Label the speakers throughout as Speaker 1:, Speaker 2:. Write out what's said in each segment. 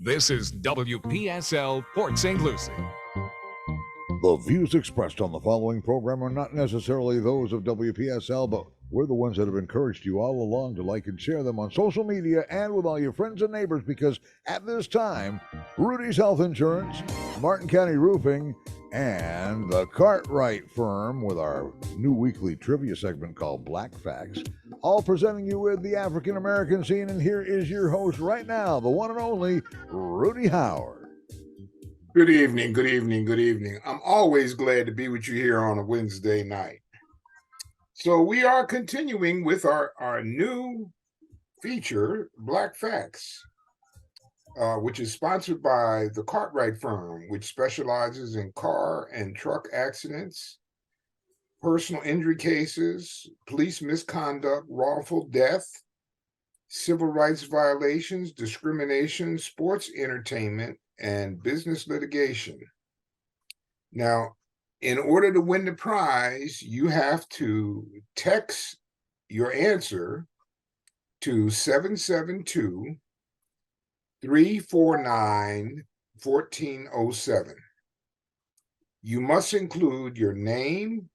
Speaker 1: This is WPSL Port St. Lucie.
Speaker 2: The views expressed on the following program are not necessarily those of WPSL, but we're the ones that have encouraged you all along to like and share them on social media and with all your friends and neighbors, because at this time, Rudy's Health Insurance, Martin County Roofing, and the Cartwright Firm, with our new weekly trivia segment called Black Facts, all presenting you with the African American scene. And here is your host right now, the one and only Rudy Howard.
Speaker 3: Good evening, good evening, good evening. I'm always glad to be with you here on a Wednesday night. So we are continuing with our new feature, Black Facts, which is sponsored by the Cartwright Firm, which specializes in car and truck accidents, personal injury cases, police misconduct, wrongful death, civil rights violations, discrimination, sports entertainment, and business litigation. Now, in order to win the prize, you have to text your answer to 772-349-1407. You must include your name,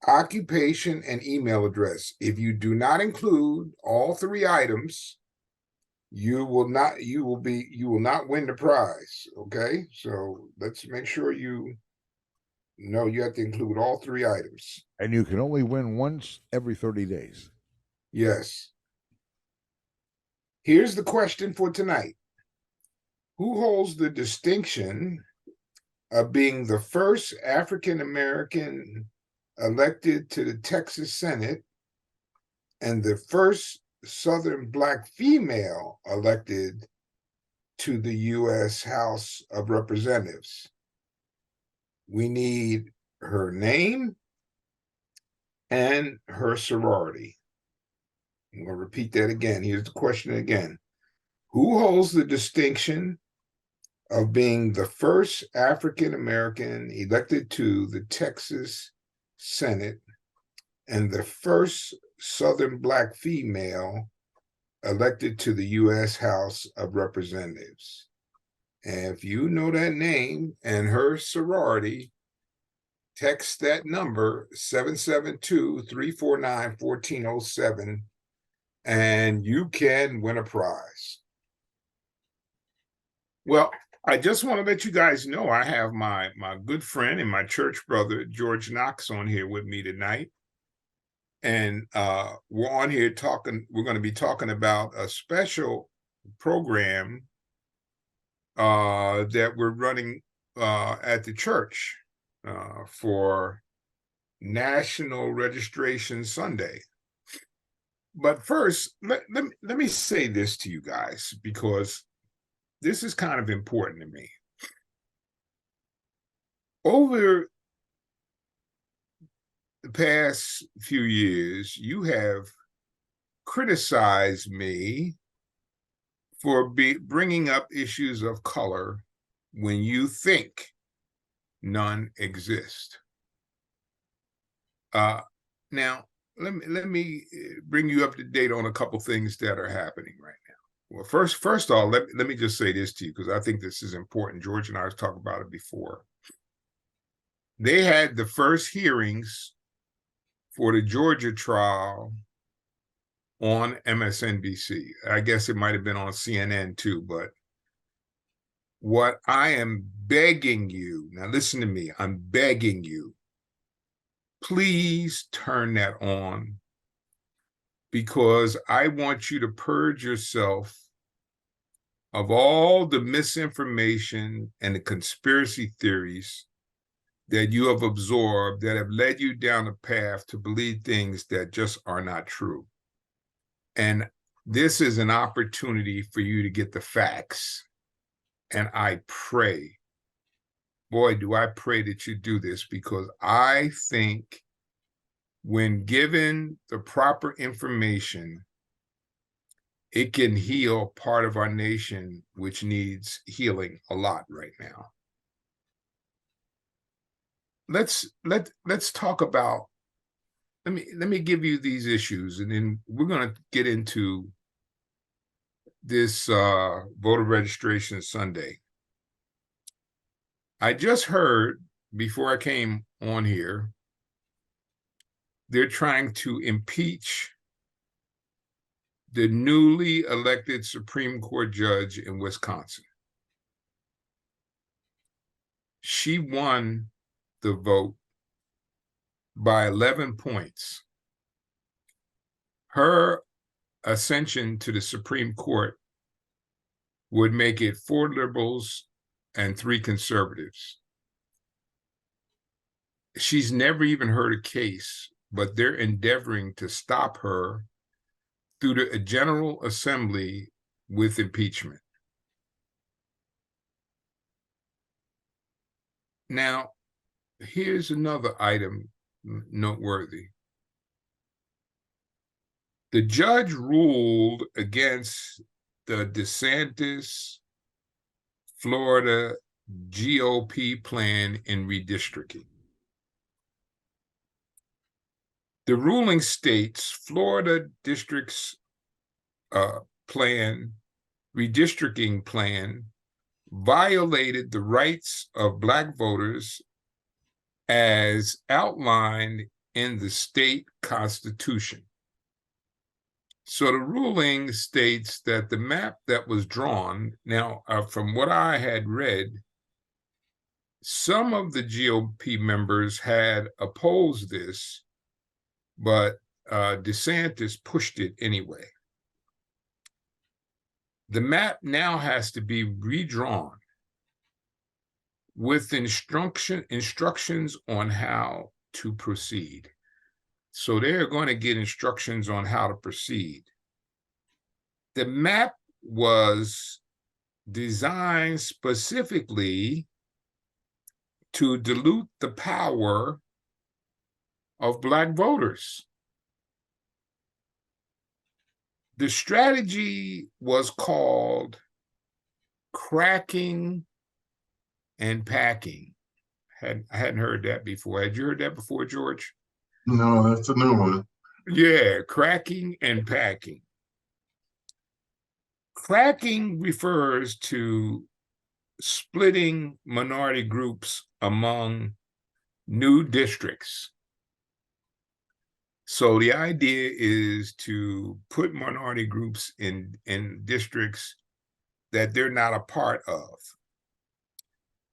Speaker 3: occupation, and email address. If you do not include all three items, you will not win the prize. Okay, so let's make sure you know you have to include all three items.
Speaker 2: And you can only win once every 30 days.
Speaker 3: Yes. Here's the question for tonight. Who holds the distinction of being the first African American elected to the Texas Senate and the first Southern Black female elected to the U.S. House of Representatives? We need her name and her sorority. I'm going to repeat that again. Here's the question again. Who holds the distinction of being the first African American elected to the Texas Senate and the first Southern Black female elected to the U.S. House of Representatives? And if you know that name and her sorority, text that number 772-349-1407, and you can win a prize. Well, I just want to let you guys know I have my good friend and my church brother, George Knox, on here with me tonight. And we're on here we're going to be talking about a special program that we're running at the church for National Registration Sunday. But first, let me say this to you guys, because this is kind of important to me. Over the past few years, you have criticized me for bringing up issues of color when you think none exist. Now, let me bring you up to date on a couple things that are happening right now. Well, first of all, let me just say this to you, because I think this is important. George and I have talked about it before. They had the first hearings for the Georgia trial on MSNBC. I guess it might have been on CNN too, but what I am begging you, now listen to me, I'm begging you, please turn that on, because I want you to purge yourself of all the misinformation and the conspiracy theories that you have absorbed that have led you down a path to believe things that just are not true. And this is an opportunity for you to get the facts. And I pray, boy, do I pray that you do this, because I think when given the proper information, it can heal part of our nation, which needs healing a lot right now. Let's talk about, let me give you these issues, and then we're going to get into this voter registration Sunday. I just heard before I came on here, they're trying to impeach the newly elected Supreme Court judge in Wisconsin. She won the vote by 11 points. Her ascension to the Supreme Court would make it 4 liberals and 3 conservatives. She's never even heard a case, but they're endeavoring to stop her through the General Assembly with impeachment. Now, here's another item noteworthy. The judge ruled against the DeSantis Florida GOP plan in redistricting. The ruling states Florida district's redistricting plan violated the rights of Black voters as outlined in the state constitution. So the ruling states that the map that was drawn, now from what I had read, some of the GOP members had opposed this, but DeSantis pushed it anyway. The map now has to be redrawn with instructions on how to proceed. So they're going to get instructions on how to proceed. The map was designed specifically to dilute the power of Black voters. The strategy was called cracking and packing. I hadn't heard that before. Had you heard that before, George?
Speaker 4: No, that's a new one.
Speaker 3: Yeah, cracking and packing. Cracking refers to splitting minority groups among new districts. So the idea is to put minority groups in districts that they're not a part of.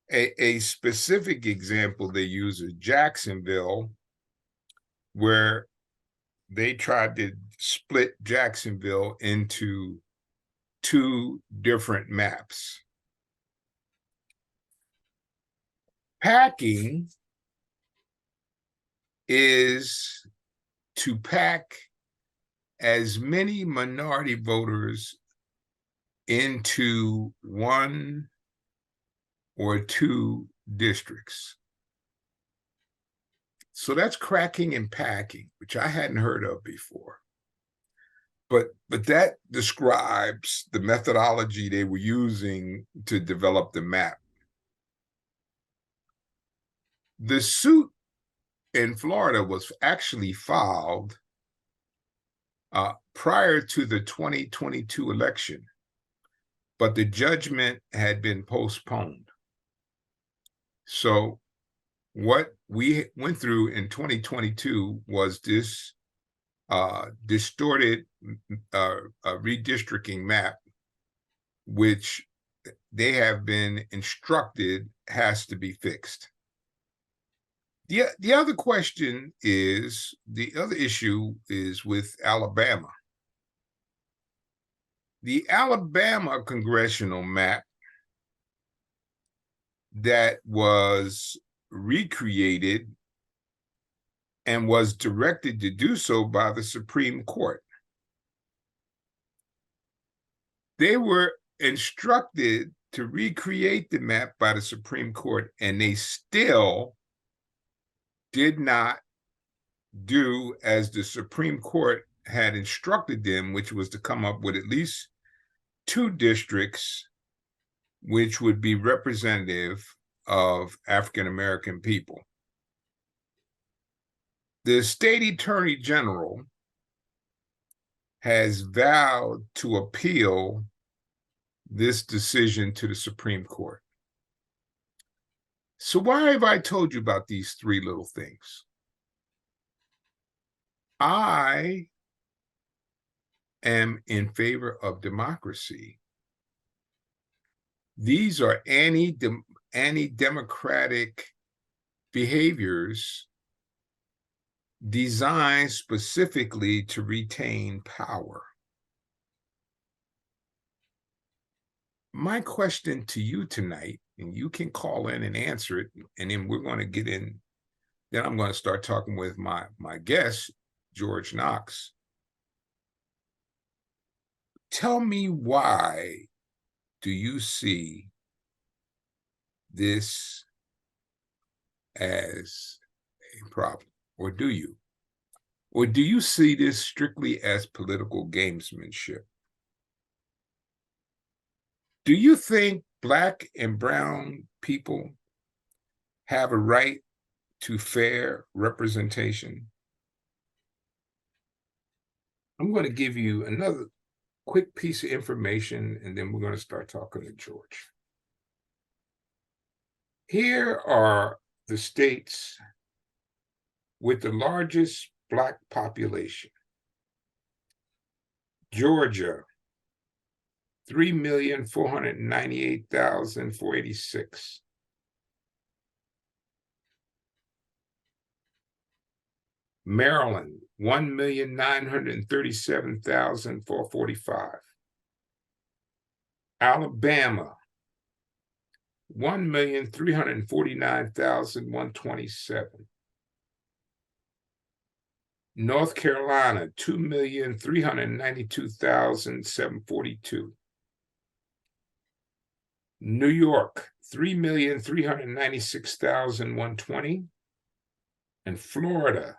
Speaker 3: A specific example they use is Jacksonville, where they tried to split Jacksonville into 2 different maps. Packing is to pack as many minority voters into 1 or 2 districts. So that's cracking and packing, which I hadn't heard of before. But that describes the methodology they were using to develop the map. The suit in Florida was actually filed prior to the 2022 election, but the judgment had been postponed. So what we went through in 2022 was this distorted redistricting map, which they have been instructed has to be fixed. The other question is, the other issue is with Alabama. The Alabama congressional map that was recreated and was directed to do so by the Supreme Court. They were instructed to recreate the map by the Supreme Court, and they still did not do as the Supreme Court had instructed them, which was to come up with at least 2 districts which would be representative of African American people. The state attorney general has vowed to appeal this decision to the Supreme Court. So why have I told you about these three little things? I am in favor of democracy. These are anti-democratic behaviors designed specifically to retain power. My question to you tonight, and you can call in and answer it, and then we're going to get in, then I'm going to start talking with my guest, George Knox. Tell me, why do you see this as a problem? Or do you? Or do you see this strictly as political gamesmanship? Do you think Black and brown people have a right to fair representation? I'm going to give you another quick piece of information, and then we're going to start talking to George. Here are the states with the largest Black population. Georgia, 3,498,486. Maryland, 1,937,445. Alabama, 1,349,127. North Carolina, 2,392,742. New York, 3,396,120. And Florida,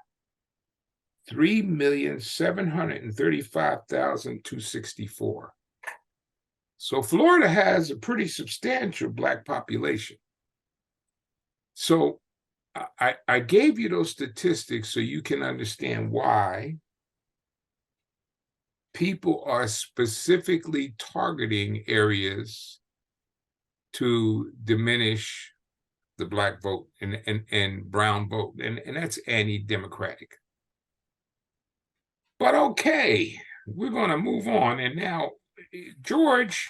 Speaker 3: 3,735,264. So Florida has a pretty substantial Black population. So I gave you those statistics so you can understand why people are specifically targeting areas to diminish the Black vote and brown vote, and that's anti-democratic. But okay, we're going to move on. And now, George,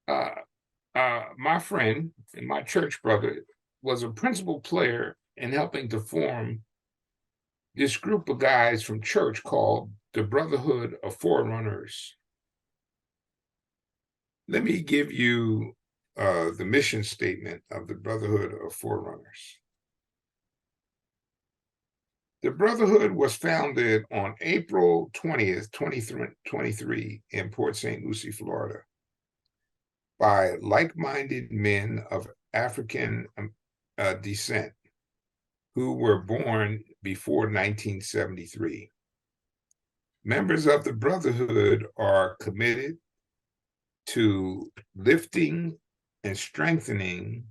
Speaker 3: my friend and my church brother, was a principal player in helping to form this group of guys from church called the Brotherhood of Forerunners. Let me give you the mission statement of the Brotherhood of Forerunners. The Brotherhood was founded on April 20th, 2023 in Port St. Lucie, Florida, by like-minded men of African descent who were born before 1973. Members of the Brotherhood are committed to lifting and strengthening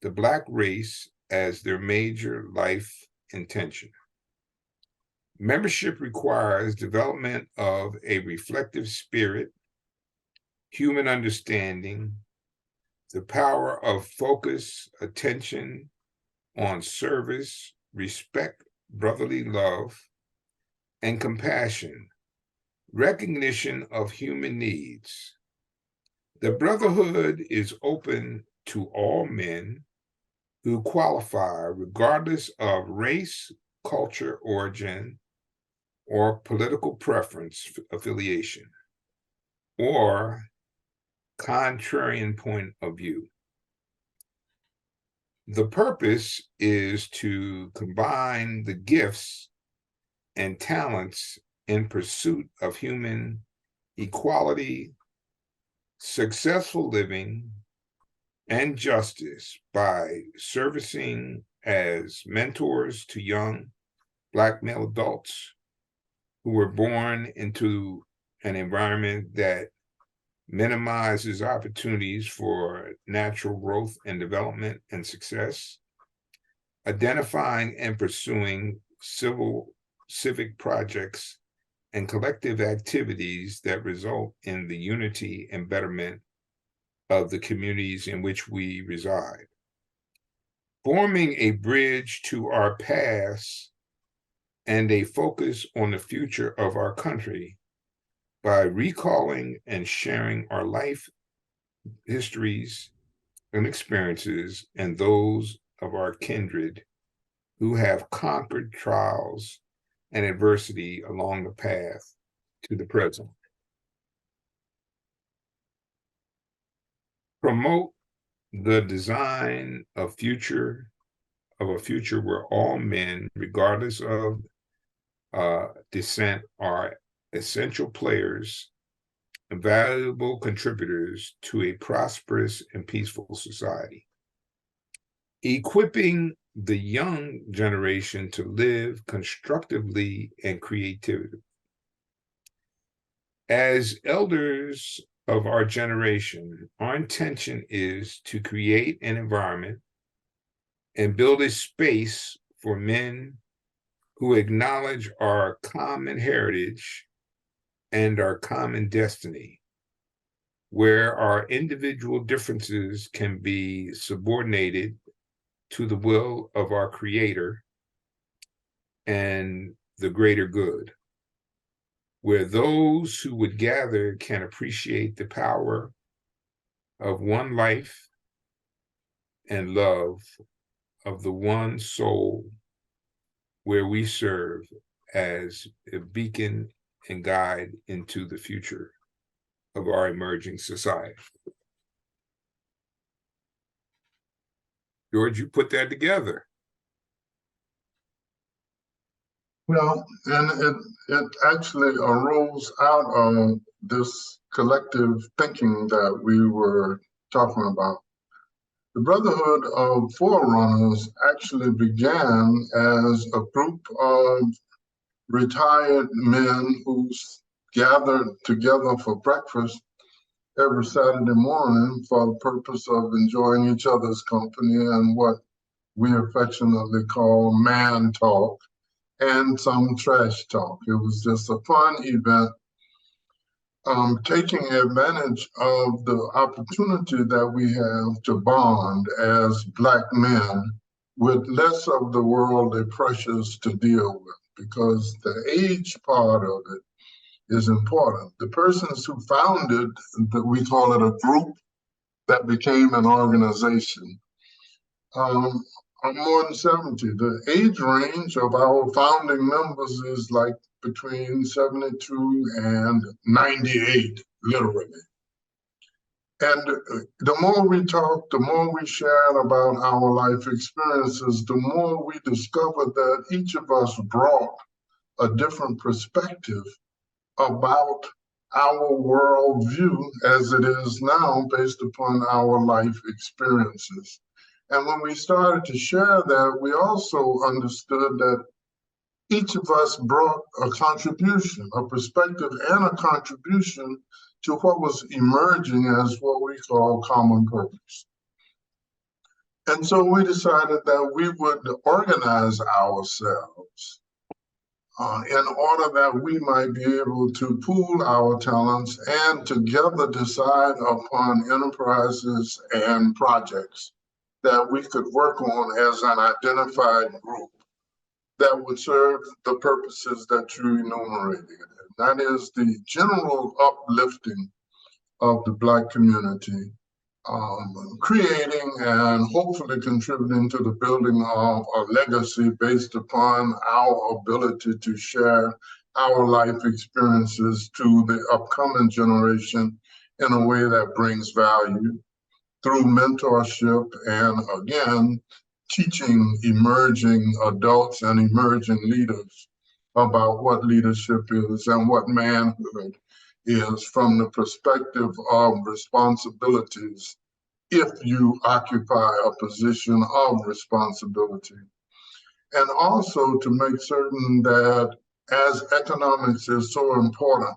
Speaker 3: the Black race as their major life intention. Membership requires development of a reflective spirit, human understanding, the power of focus, attention on service, respect, brotherly love, and compassion, recognition of human needs. The Brotherhood is open to all men who qualify regardless of race, culture, origin, or political preference, affiliation, or contrarian point of view. The purpose is to combine the gifts and talents in pursuit of human equality, successful living, and justice by servicing as mentors to young Black male adults who were born into an environment that minimizes opportunities for natural growth and development and success, identifying and pursuing civic projects and collective activities that result in the unity and betterment of the communities in which we reside. Forming a bridge to our past and a focus on the future of our country by recalling and sharing our life histories and experiences and those of our kindred who have conquered trials and adversity along the path to the present. Promote the design of a future where all men, regardless of descent, are essential players and valuable contributors to a prosperous and peaceful society. Equipping the young generation to live constructively and creatively. As elders of our generation, our intention is to create an environment and build a space for men who acknowledge our common heritage and our common destiny, where our individual differences can be subordinated to the will of our Creator and the greater good, where those who would gather can appreciate the power of one life and love of the one soul, where we serve as a beacon and guide into the future of our emerging society. George, you put that together.
Speaker 4: Well, and it actually arose out of this collective thinking that we were talking about. The Brotherhood of Forerunners actually began as a group of retired men who gathered together for breakfast every Saturday morning for the purpose of enjoying each other's company and what we affectionately call man talk and some trash talk. It was just a fun event, taking advantage of the opportunity that we have to bond as Black men with less of the worldly pressures to deal with, because the age part of it is important. The persons who founded, we call it a group that became an organization, are more than 70. The age range of our founding members is like between 72 and 98, literally. And the more we talk, the more we share about our life experiences, the more we discover that each of us brought a different perspective about our worldview as it is now based upon our life experiences. And when we started to share that, we also understood that each of us brought a contribution, a perspective and a contribution to what was emerging as what we call common purpose. And so we decided that we would organize ourselves in order that we might be able to pool our talents and together decide upon enterprises and projects that we could work on as an identified group that would serve the purposes that you enumerated. That is the general uplifting of the Black community, creating and hopefully contributing to the building of a legacy based upon our ability to share our life experiences to the upcoming generation in a way that brings value through mentorship and, again, teaching emerging adults and emerging leaders about what leadership is and what manhood is from the perspective of responsibilities if you occupy a position of responsibility. And also to make certain that as economics is so important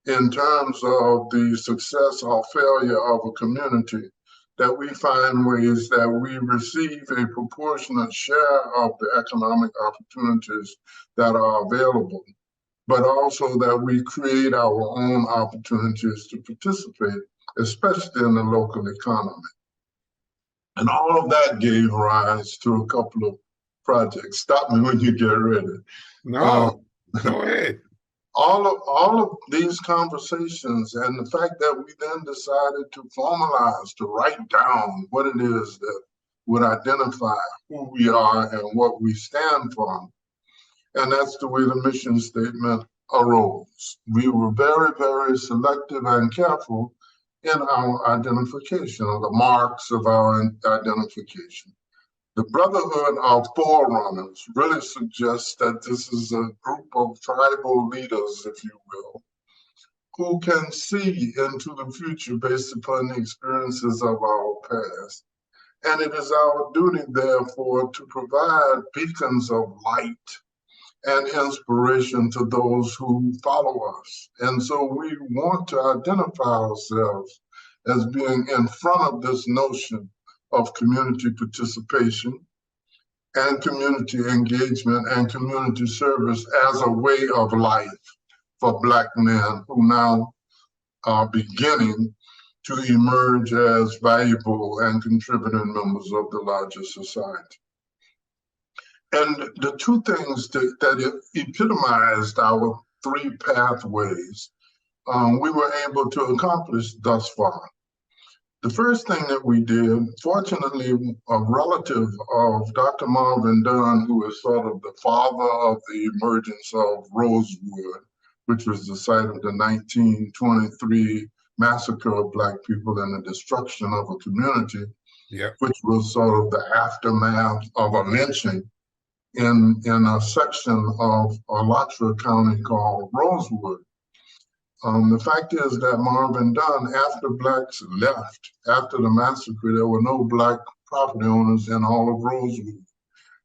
Speaker 4: in terms of the success or failure of a community, that we find ways that we receive a proportionate share of the economic opportunities that are available. but also that we create our own opportunities to participate, especially in the local economy. And all of that gave rise to a couple of projects. Stop me when you get ready.
Speaker 3: No, go ahead.
Speaker 4: All of these conversations and the fact that we then decided to formalize, to write down what it is that would identify who we are and what we stand for. And that's the way the mission statement arose. We were very, very selective and careful in our identification, or the marks of our identification. The Brotherhood of Forerunners really suggests that this is a group of tribal leaders, if you will, who can see into the future based upon the experiences of our past. And it is our duty, therefore, to provide beacons of light and inspiration to those who follow us. And so we want to identify ourselves as being in front of this notion of community participation and community engagement and community service as a way of life for Black men who now are beginning to emerge as valuable and contributing members of the larger society. And the two things that epitomized our three pathways, we were able to accomplish thus far. The first thing that we did, fortunately, a relative of Dr. Marvin Dunn, who is sort of the father of the emergence of Rosewood, which was the site of the 1923 massacre of Black people and the destruction of a community, which was sort of the aftermath of a lynching in a section of Alachua County called Rosewood. The fact is that Marvin Dunn, after Blacks left, after the massacre, there were no Black property owners in all of Rosewood.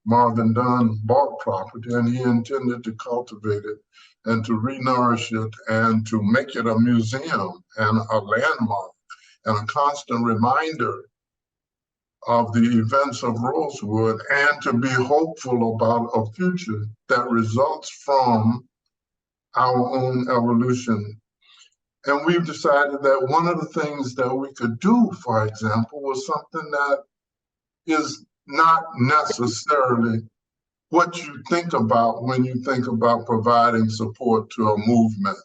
Speaker 4: Marvin Dunn bought property and he intended to cultivate it and to re-nourish it and to make it a museum and a landmark and a constant reminder of the events of Rosewood, and to be hopeful about a future that results from our own evolution. And we've decided that one of the things that we could do, for example, was something that is not necessarily what you think about when you think about providing support to a movement.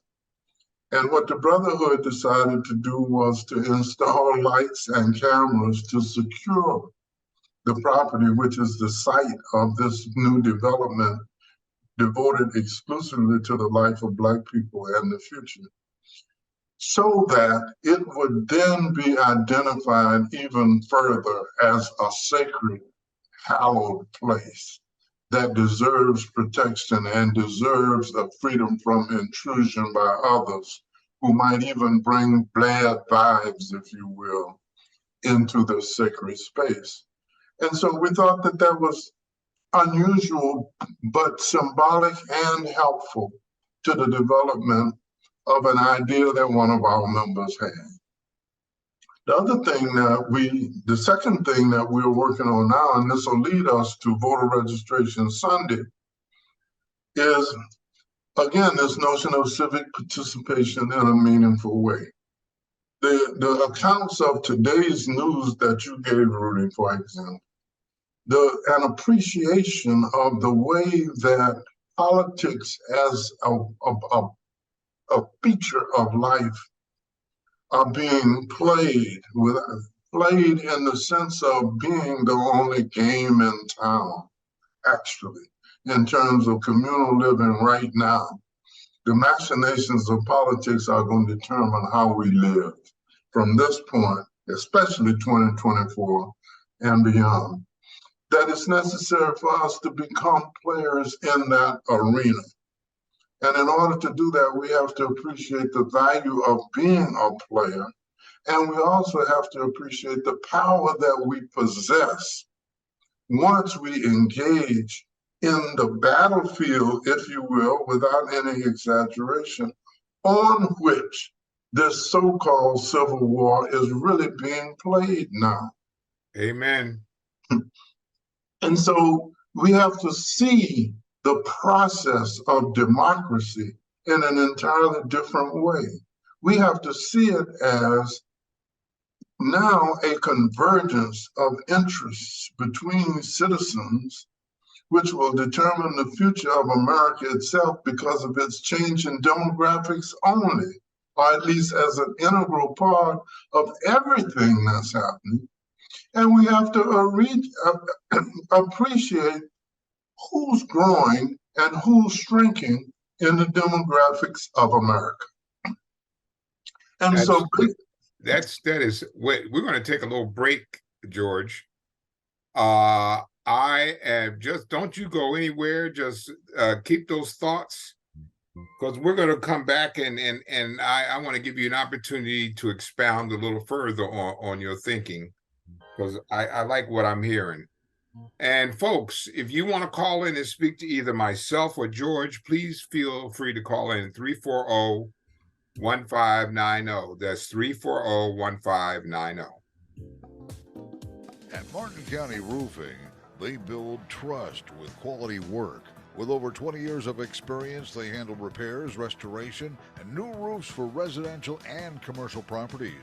Speaker 4: And what the Brotherhood decided to do was to install lights and cameras to secure the property, which is the site of this new development devoted exclusively to the life of Black people and the future, so that it would then be identified even further as a sacred, hallowed place that deserves protection and deserves a freedom from intrusion by others who might even bring bad vibes, if you will, into this sacred space. And so we thought that that was unusual, but symbolic and helpful to the development of an idea that one of our members had. The second thing that we're working on now, and this will lead us to voter registration Sunday, is, again, this notion of civic participation in a meaningful way. The accounts of today's news that you gave, Rudy, for example, an appreciation of the way that politics as a feature of life are being played in the sense of being the only game in town, actually, in terms of communal living right now. The machinations of politics are going to determine how we live from this point, especially 2024 and beyond. That it's necessary for us to become players in that arena. And in order to do that, we have to appreciate the value of being a player. And we also have to appreciate the power that we possess once we engage in the battlefield, if you will, without any exaggeration, on which this so-called civil war is really being played now.
Speaker 3: Amen.
Speaker 4: And so we have to see the process of democracy in an entirely different way. We have to see it as now a convergence of interests between citizens, which will determine the future of America itself because of its change in demographics only, or at least as an integral part of everything that's happening. And we have to appreciate who's growing and who's shrinking in the demographics of America. And so
Speaker 3: that is wait, we're going to take a little break, George. I am just, don't you go anywhere, just keep those thoughts, because we're going to come back and I want to give you an opportunity to expound a little further on your thinking, because I like what I'm hearing. And folks, if you want to call in and speak to either myself or George, please feel free to call in 340-1590. That's 340-1590.
Speaker 2: At Martin County Roofing, they build trust with quality work. With over 20 years of experience, they handle repairs, restoration, and new roofs for residential and commercial properties.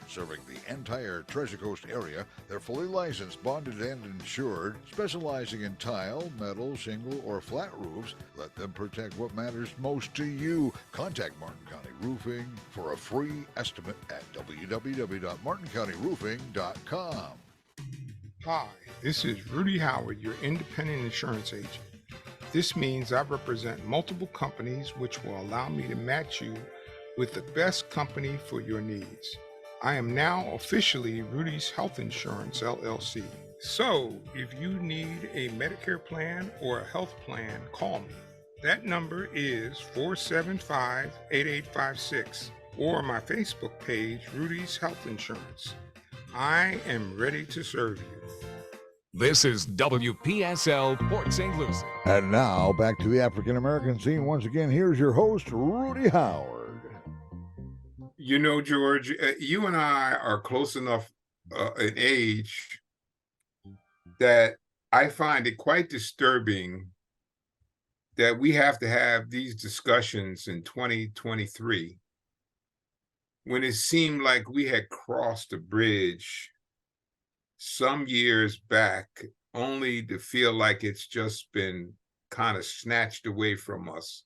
Speaker 2: Serving the entire Treasure Coast area, they're fully licensed, bonded, and insured, specializing in tile, metal, shingle, or flat roofs. Let them protect what matters most to you. Contact Martin County Roofing for a free estimate at www.martincountyroofing.com.
Speaker 5: Hi, this is Rudy Howard, your independent insurance agent. This means I represent multiple companies which will allow me to match you with the best company for your needs. I am now officially Rudy's Health Insurance, LLC. So, if you need a Medicare plan or a health plan, call me. That number is 475-8856 or my Facebook page, Rudy's Health Insurance. I am ready to serve you.
Speaker 1: This is WPSL Port St. Lucie.
Speaker 2: And now, back to the African American scene. Once again, here's your host, Rudy Howard.
Speaker 3: You know, George, you and I are close enough in age that I find it quite disturbing that we have to have these discussions in 2023 when it seemed like we had crossed a bridge some years back, only to feel like it's just been kind of snatched away from us.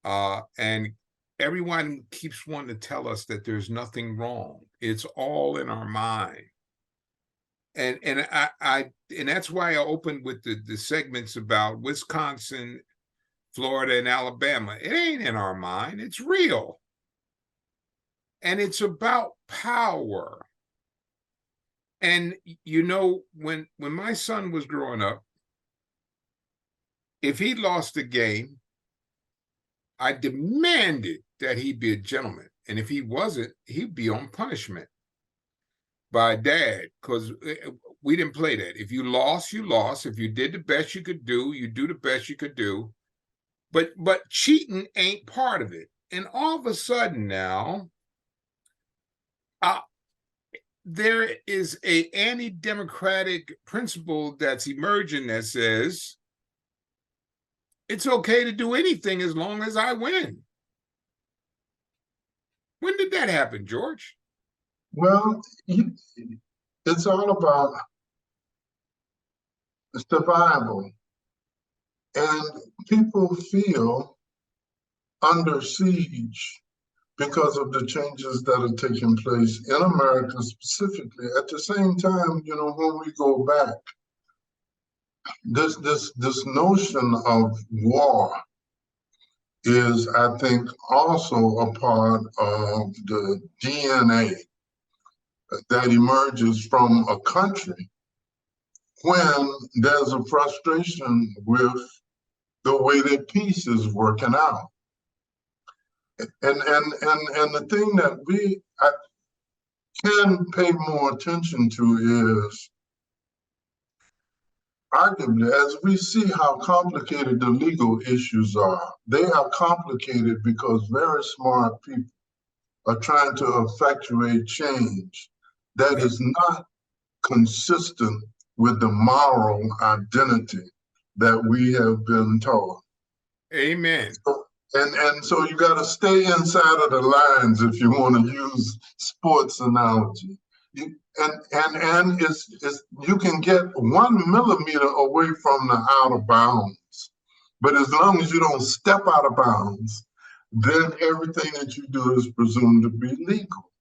Speaker 3: And everyone keeps wanting to tell us that there's nothing wrong. It's all in our mind. And that's why I opened with the segments about Wisconsin, Florida, and Alabama. It ain't in our mind. It's real. And it's about power. And, you know, when my son was growing up, if he lost a game, I demanded that he be a gentleman. And if he wasn't, he'd be on punishment by dad, because we didn't play that. If you lost, you lost. If you did the best you could do, you do the best you could do. But cheating ain't part of it. And all of a sudden now, there is a anti-democratic principle that's emerging that says it's okay to do anything as long as I win. When did that happen, George?
Speaker 4: Well, it's all about survival. And people feel under siege because of the changes that are taking place in America specifically. At the same time, you know, when we go back, this notion of war is, I think, also a part of the DNA that emerges from a country when there's a frustration with the way that peace is working out. And the thing that I can pay more attention to is, arguably, as we see how complicated the legal issues are, they are complicated because very smart people are trying to effectuate change that is not consistent with the moral identity that we have been taught.
Speaker 3: Amen.
Speaker 4: And so you got to stay inside of the lines if you want to use sports analogy. And it's you can get 1 millimeter away from the out of bounds, but as long as you don't step out of bounds, then everything that you do is presumed to be legal.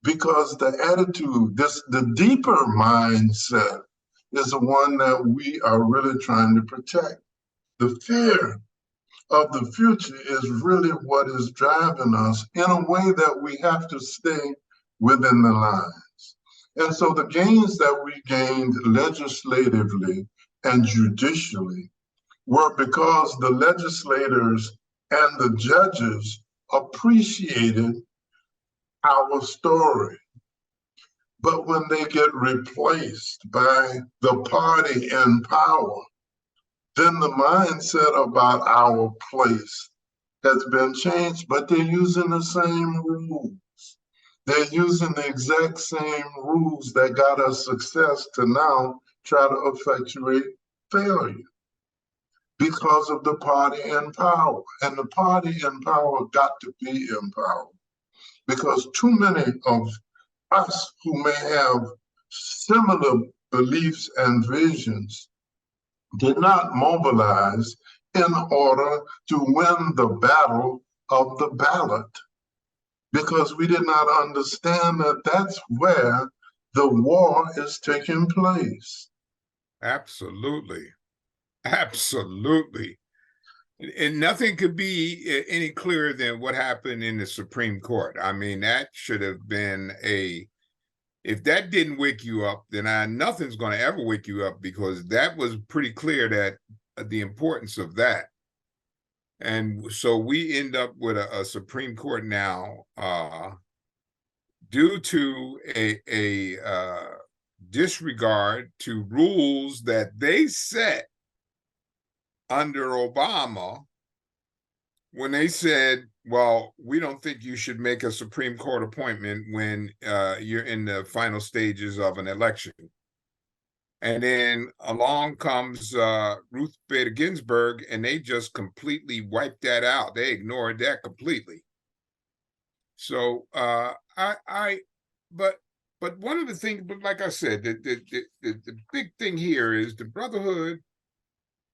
Speaker 4: Because the attitude, the deeper mindset is the one that we are really trying to protect. The fear of the future is really what is driving us in a way that we have to stay within the lines. And so the gains that we gained legislatively and judicially were because the legislators and the judges appreciated our story. But when they get replaced by the party in power, then the mindset about our place has been changed, but they're using the same rules. They're using the exact same rules that got us success to now try to effectuate failure because of the party in power. And the party in power got to be in power because too many of us who may have similar beliefs and visions did not mobilize in order to win the battle of the ballot because we did not understand that that's where the war is taking place.
Speaker 5: Absolutely. Absolutely. And nothing could be any clearer than what happened in the Supreme Court. I mean, that should have been if that didn't wake you up, then nothing's going to ever wake you up, because that was pretty clear that the importance of that. And so we end up with a Supreme Court now due to a disregard to rules that they set under Obama when they said, well, we don't think you should make a Supreme Court appointment when you're in the final stages of an election. And then along comes Ruth Bader Ginsburg, and they just completely wiped that out. They ignored that completely. So but one of the things, but like I said, the big thing here is the Brotherhood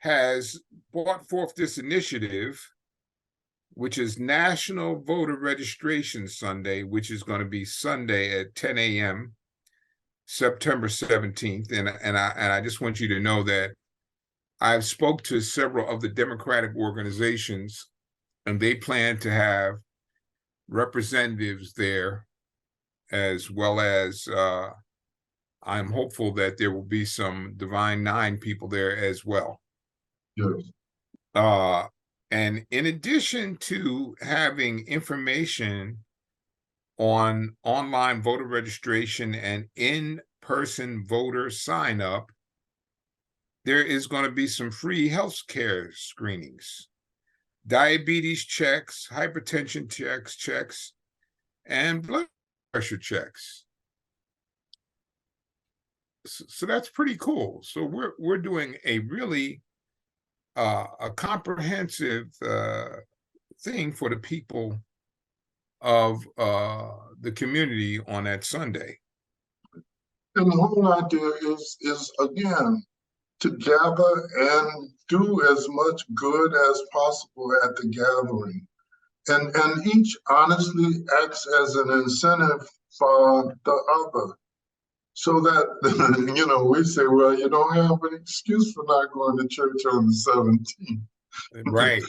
Speaker 5: has brought forth this initiative, which is National Voter Registration Sunday, which is going to be Sunday at 10 a.m., September 17th. And I just want you to know that I've spoke to several of the Democratic organizations, and they plan to have representatives there, as well as I'm hopeful that there will be some Divine Nine people there as well.
Speaker 4: Yes.
Speaker 5: And in addition to having information on online voter registration and in-person voter sign-up, there is going to be some free health care screenings, diabetes checks, hypertension checks, and blood pressure checks. So that's pretty cool. So we're doing a really a comprehensive thing for the people of the community on that Sunday.
Speaker 4: And the whole idea is again to gather and do as much good as possible at the gathering, and each honestly acts as an incentive for the other, so that we say, well, you don't have an excuse for not going to church on the 17th.
Speaker 5: Right.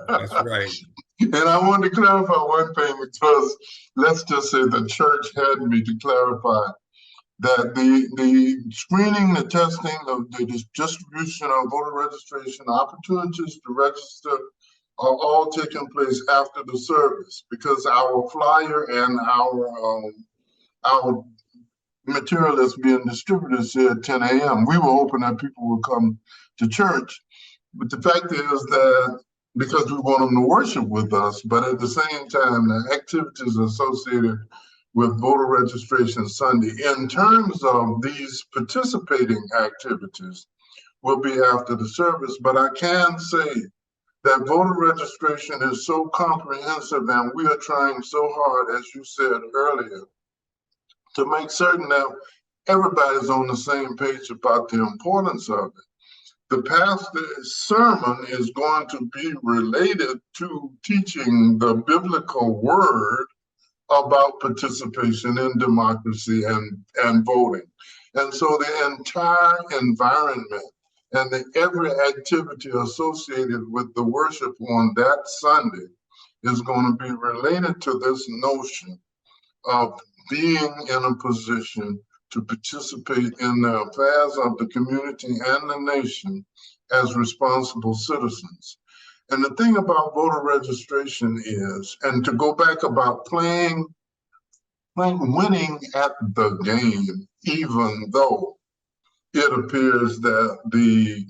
Speaker 5: That's right.
Speaker 4: And I want to clarify one thing, because let's just say the church had me to clarify that the screening, the testing, the distribution of voter registration, opportunities to register are all taking place after the service, because our flyer and our material that's being distributed said 10 a.m. We were hoping that people would come to church. But the fact is that because we want them to worship with us, but at the same time, the activities associated with voter registration Sunday, in terms of these participating activities, will be after the service. But I can say that voter registration is so comprehensive, and we are trying so hard, as you said earlier, to make certain that everybody's on the same page about the importance of it. The pastor's sermon is going to be related to teaching the biblical word about participation in democracy and voting. And so the entire environment and every activity associated with the worship on that Sunday is going to be related to this notion of being in a position to participate in the affairs of the community and the nation as responsible citizens. And the thing about voter registration is, and to go back about winning at the game, even though it appears that the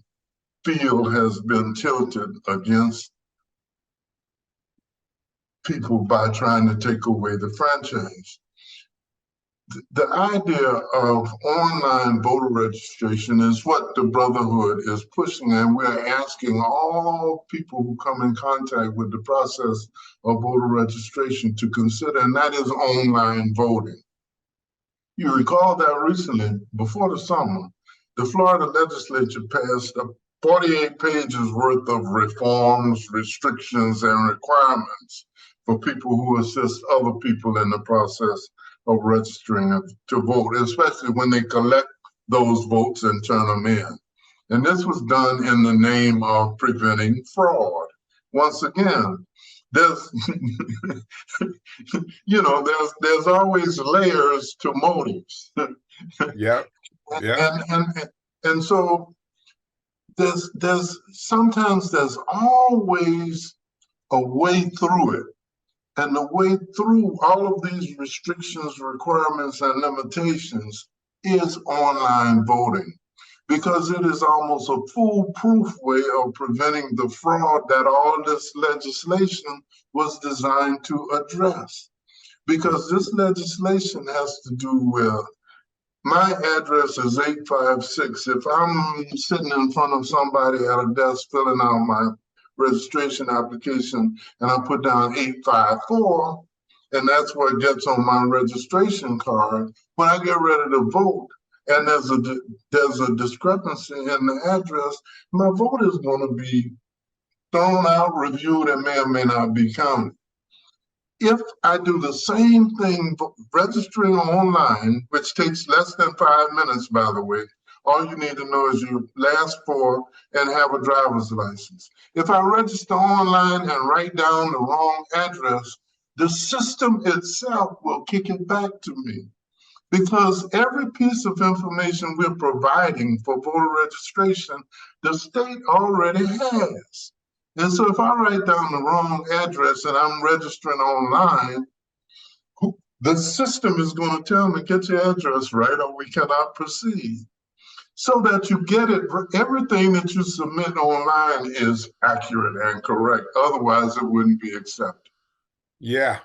Speaker 4: field has been tilted against people by trying to take away the franchise. The idea of online voter registration is what the Brotherhood is pushing, and we're asking all people who come in contact with the process of voter registration to consider, and that is online voting. You recall that recently, before the summer, the Florida legislature passed 48 pages worth of reforms, restrictions, and requirements for people who assist other people in the process of registering to vote, especially when they collect those votes and turn them in. And this was done in the name of preventing fraud. Once again, there's there's always layers to motives.
Speaker 3: Yep. Yeah.
Speaker 4: And so sometimes there's always a way through it. And the way through all of these restrictions, requirements, and limitations is online voting, because it is almost a foolproof way of preventing the fraud that all this legislation was designed to address. Because this legislation has to do with, my address is 856. If I'm sitting in front of somebody at a desk filling out my registration application and I put down 854, and that's what gets on my registration card, when I get ready to vote and there's a discrepancy in the address, my vote is going to be thrown out, reviewed, and may or may not be counted. If I do the same thing registering online, which takes less than 5 minutes, by the way, all you need to know is your last four and have a driver's license. If I register online and write down the wrong address, the system itself will kick it back to me, because every piece of information we're providing for voter registration, the state already has. And so if I write down the wrong address and I'm registering online, the system is going to tell me, get your address right or we cannot proceed. So that you get it, everything that you submit online is accurate and correct. Otherwise, it wouldn't be accepted.
Speaker 3: Yeah.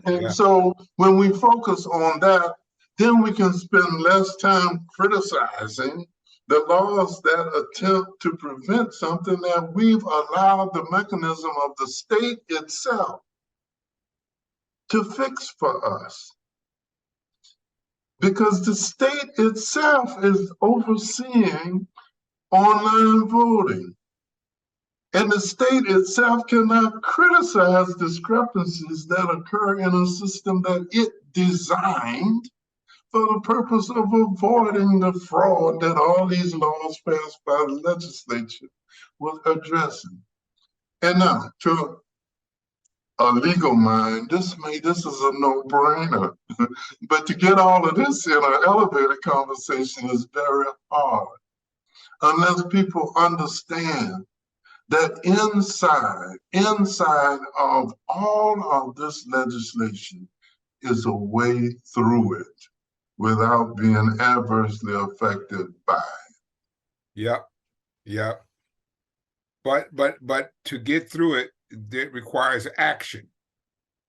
Speaker 4: And so when we focus on that, then we can spend less time criticizing the laws that attempt to prevent something that we've allowed the mechanism of the state itself to fix for us. Because the state itself is overseeing online voting. And the state itself cannot criticize discrepancies that occur in a system that it designed for the purpose of avoiding the fraud that all these laws passed by the legislature was addressing. And now, to a legal mind, this is a no-brainer. But to get all of this in an elevated conversation is very hard, unless people understand that inside of all of this legislation is a way through it without being adversely affected by it.
Speaker 3: Yep. But to get through it, it requires action.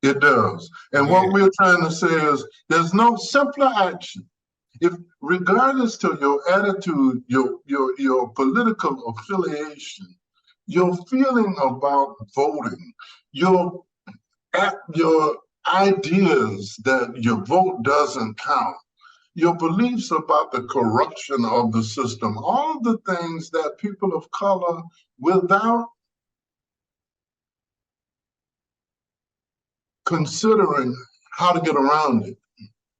Speaker 4: It does. And what we're trying to say is there's no simpler action. If, regardless to your attitude, your political affiliation, your feeling about voting, your your ideas that your vote doesn't count, your beliefs about the corruption of the system, all the things that people of color, without considering how to get around it,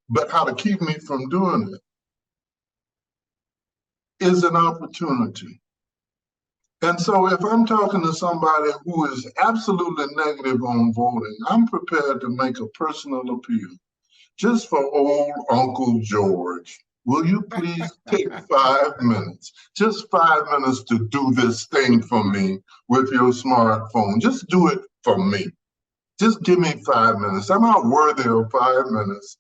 Speaker 4: but how to keep me from doing it, is an opportunity. And so if I'm talking to somebody who is absolutely negative on voting, I'm prepared to make a personal appeal. Just for old Uncle George, will you please take 5 minutes, just 5 minutes to do this thing for me with your smartphone? Just do it for me. Just give me 5 minutes. I'm not worthy of 5 minutes.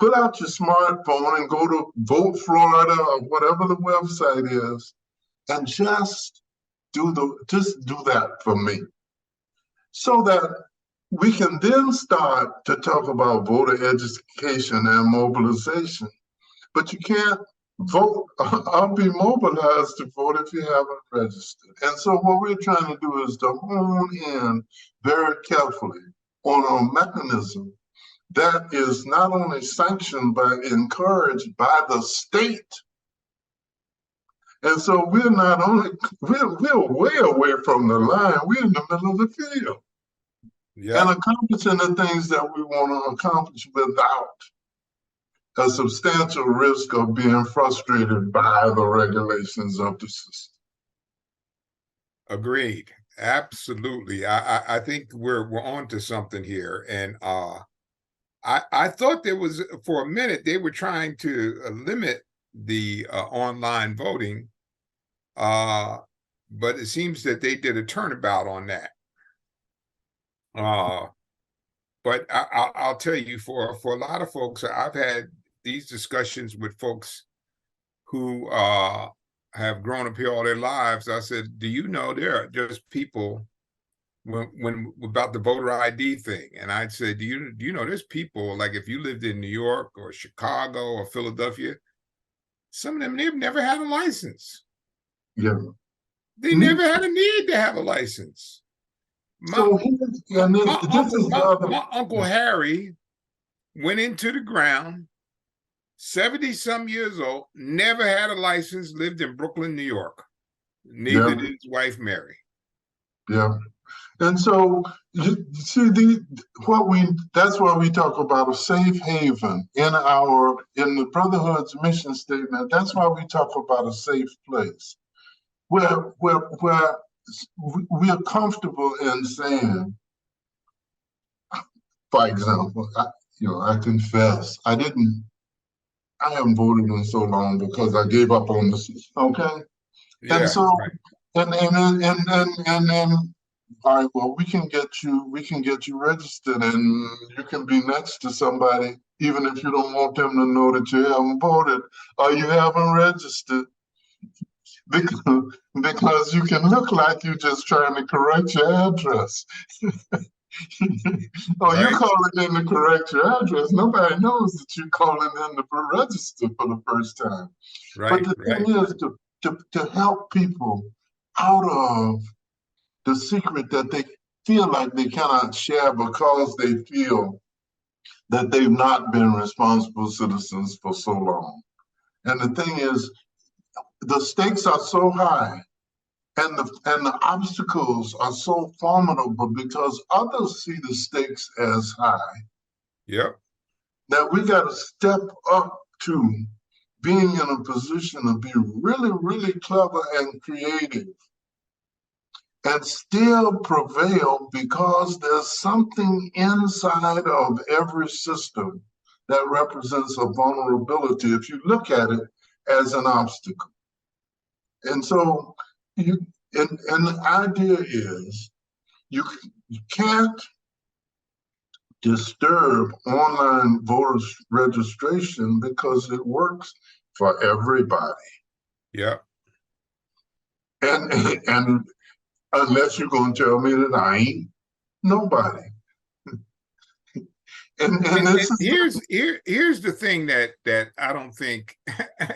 Speaker 4: Put out your smartphone and go to Vote Florida or whatever the website is, and just do that for me, so that we can then start to talk about voter education and mobilization. But you can't vote or be mobilized to vote if you haven't registered. And so what we're trying to do is to hone in very carefully on a mechanism that is not only sanctioned but encouraged by the state. And so we're not only, we're way away from the line, we're in the middle of the field.
Speaker 3: Yeah.
Speaker 4: And accomplishing the things that we want to accomplish without a substantial risk of being frustrated by the regulations of the system.
Speaker 3: Agreed. Absolutely. I think we're on to something here. And I thought there was, for a minute, they were trying to limit the online voting, but it seems that they did a turnabout on that. But I'll tell you, for a lot of folks, I've had these discussions with folks who have grown up here all their lives. I said, do you know there are just people when about the voter ID thing? And I'd say, do you know there's people, like if you lived in New York or Chicago or Philadelphia, some of them, they've never had a license.
Speaker 4: Yeah.
Speaker 3: They never had a need to have a license. My Uncle Harry went into the ground, 70-some years old, never had a license, lived in Brooklyn, New York. Neither did his wife, Mary.
Speaker 4: Yeah. And so you see, that's why we talk about a safe haven in the Brotherhood's mission statement. That's why we talk about a safe place where we are comfortable in saying, for example, I confess, I haven't voted in so long because I gave up on this. Okay.
Speaker 3: Yeah,
Speaker 4: and so,
Speaker 3: right.
Speaker 4: and then, all right, well, we can get you registered, and you can be next to somebody, even if you don't want them to know that you haven't voted or you haven't registered, because you can look like you're just trying to correct your address. Or you calling in to correct your address. Nobody knows that you're calling in to register for the first time.
Speaker 3: Right.
Speaker 4: But the thing is to help people out of the secret that they feel like they cannot share because they feel that they've not been responsible citizens for so long. And the thing is, the stakes are so high and the obstacles are so formidable because others see the stakes as high.
Speaker 3: Yep.
Speaker 4: That we got to step up to being in a position to be really, really clever and creative and still prevail, because there's something inside of every system that represents a vulnerability if you look at it as an obstacle. And so and the idea is you can't disturb online voter registration because it works for everybody.
Speaker 3: Yeah.
Speaker 4: And unless you're going to tell me that I ain't nobody. And
Speaker 3: here's the thing that I don't think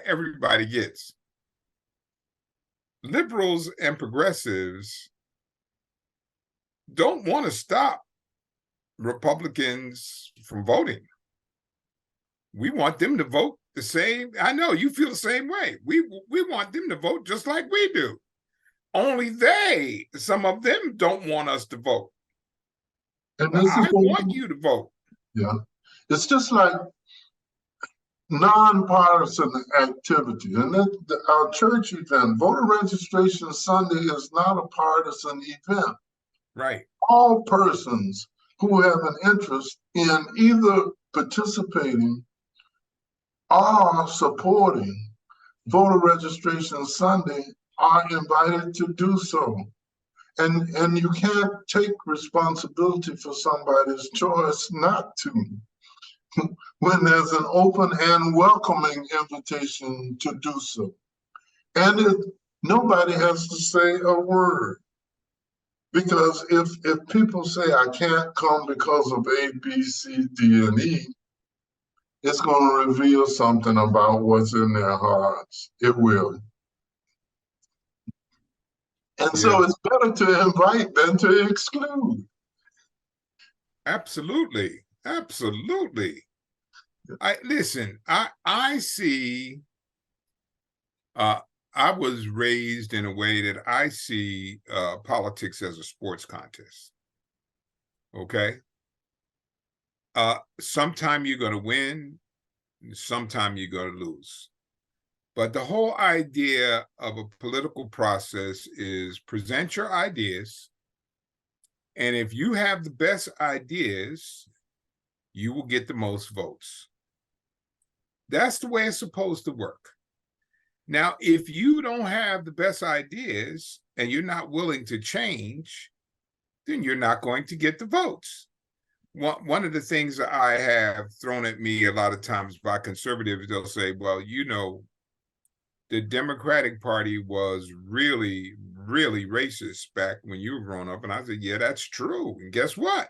Speaker 3: everybody gets. liberals and progressives don't want to stop Republicans from voting. We want them to vote the same. I know you feel the same way. We want them to vote just like we do. Only some of them don't want us to vote.
Speaker 4: And
Speaker 3: Well,
Speaker 4: this is
Speaker 3: I want you to vote.
Speaker 4: Yeah. It's just like nonpartisan activity. And our church event, voter registration Sunday, is not a partisan event.
Speaker 3: Right.
Speaker 4: All persons who have an interest in either participating or supporting voter registration Sunday are invited to do so. And you can't take responsibility for somebody's choice not to when there's an open and welcoming invitation to do so. And nobody has to say a word. Because if people say, I can't come because of A, B, C, D, and E, it's going to reveal something about what's in their hearts. It will. And so it's better to invite than to exclude.
Speaker 3: Absolutely. Absolutely. I see, I was raised in a way that I see politics as a sports contest. Okay. Sometime you're going to win, sometime you're going to lose. But the whole idea of a political process is present your ideas. And if you have the best ideas, you will get the most votes. That's the way it's supposed to work. Now, if you don't have the best ideas and you're not willing to change, then you're not going to get the votes. One of the things that I have thrown at me a lot of times by conservatives, they'll say, well, you know, the Democratic Party was really, really racist back when you were growing up. And I said, yeah, that's true. And guess what?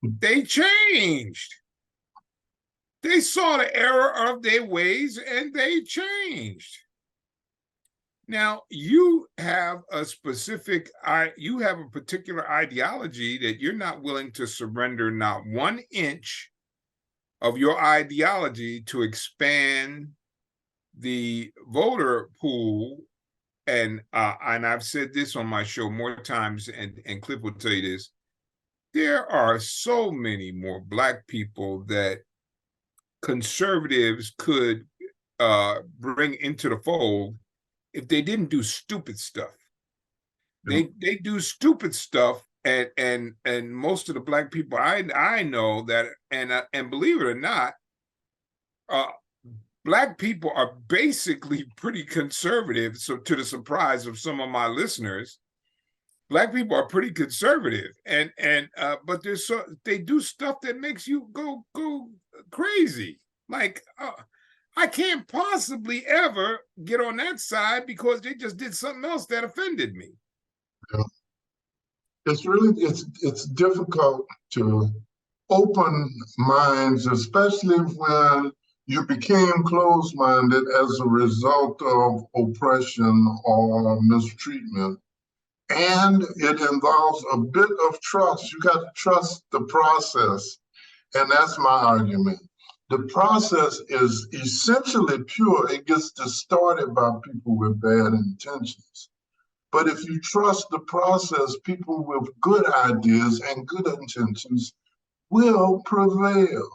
Speaker 3: They changed. They saw the error of their ways and they changed. Now, you have a particular ideology that you're not willing to surrender not 1 inch of your ideology to expand the voter pool. And I've said this on my show more times, and Cliff will tell you this. There are so many more Black people that conservatives could bring into the fold if they didn't do stupid stuff. They do stupid stuff, and most of the Black people I know that, and believe it or not, Black people are basically pretty conservative. So to the surprise of some of my listeners, Black people are pretty conservative, but they do stuff that makes you go crazy. Like, I can't possibly ever get on that side because they just did something else that offended me.
Speaker 4: Yeah. It's difficult to open minds, especially when you became closed-minded as a result of oppression or mistreatment. And it involves a bit of trust. You got to trust the process. And that's my argument. The process is essentially pure. It gets distorted by people with bad intentions. But if you trust the process, people with good ideas and good intentions will prevail.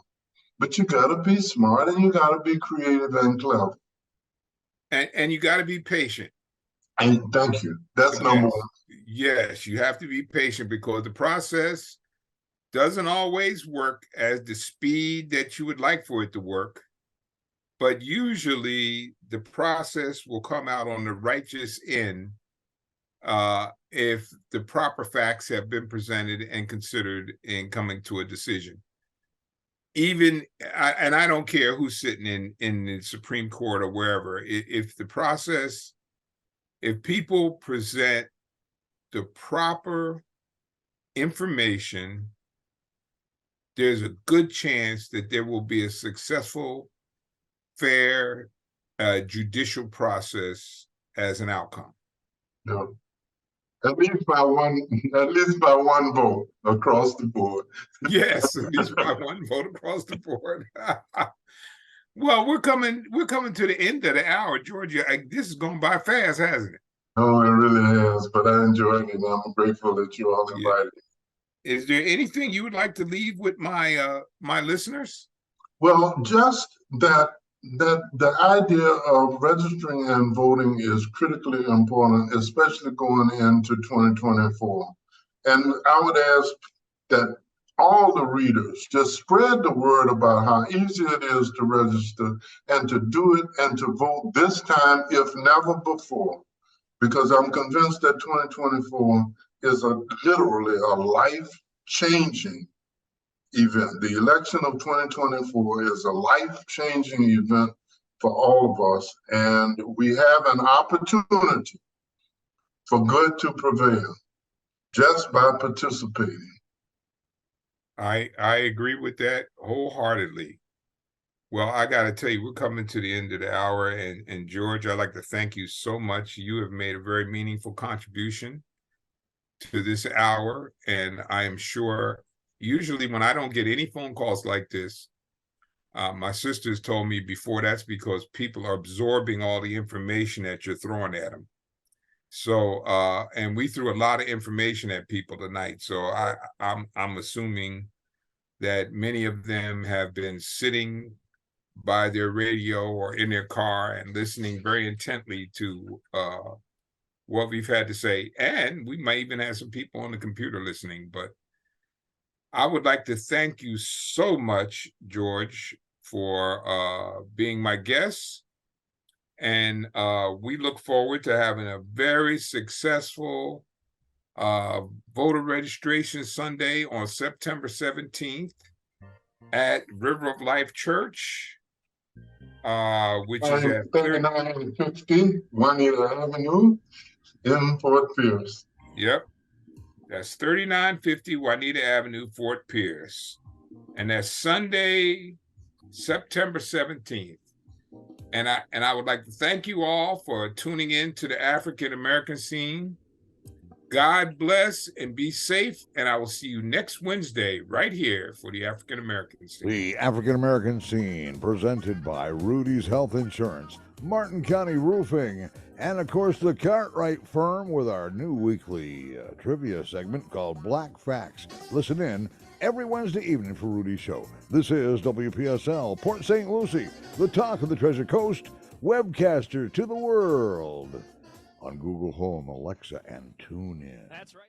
Speaker 4: But you got to be smart and you got to be creative and clever.
Speaker 3: And you got to be patient.
Speaker 4: And thank you. That's number one.
Speaker 3: Yes, you have to be patient because the process doesn't always work at the speed that you would like for it to work. But usually the process will come out on the righteous end if the proper facts have been presented and considered in coming to a decision. I don't care who's sitting in the Supreme Court or wherever, if people present the proper information, there's a good chance that there will be a successful, fair, judicial process as an outcome.
Speaker 4: No. At least by one vote across the board.
Speaker 3: Yes, at least by one vote across the board. Well, we're coming to the end of the hour, Georgia. This is going by fast, hasn't it?
Speaker 4: Oh, it really has, but I enjoyed it, and I'm grateful that you all
Speaker 3: Yeah.
Speaker 4: invited me.
Speaker 3: Is there anything you would like to leave with my my listeners?
Speaker 4: Well, just that the idea of registering and voting is critically important, especially going into 2024. And I would ask that all the readers just spread the word about how easy it is to register and to do it and to vote this time, if never before, because I'm convinced that 2024 is literally a life-changing event. The election of 2024 is a life-changing event for all of us, and we have an opportunity for good to prevail just by participating.
Speaker 3: I agree with that wholeheartedly. Well, I got to tell you, we're coming to the end of the hour, and George, I'd like to thank you so much. You have made a very meaningful contribution to this hour, and I am sure usually when I don't get any phone calls like this, my sisters told me before that's because people are absorbing all the information that you're throwing at them. So, and we threw a lot of information at people tonight. So I'm assuming that many of them have been sitting by their radio or in their car and listening very intently to what we've had to say. And we might even have some people on the computer listening, but I would like to thank you so much, George, for being my guest. And we look forward to having a very successful voter registration Sunday on September 17th at River of Life Church, which is at
Speaker 4: 3950 Juanita Avenue in Fort Pierce.
Speaker 3: Yep. That's 3950 Juanita Avenue, Fort Pierce. And that's Sunday, September 17th. And I would like to thank you all for tuning in to the African American Scene. God bless and be safe. And I will see you next Wednesday right here for the African American Scene.
Speaker 2: The African American Scene, presented by Rudy's Health Insurance, Martin County Roofing, and of course the Cartwright Firm with our new weekly trivia segment called Black Facts. Listen in every Wednesday evening for Rudy's show. This is WPSL, Port St. Lucie, the talk of the Treasure Coast, webcaster to the world on Google Home, Alexa, and TuneIn.
Speaker 6: That's right.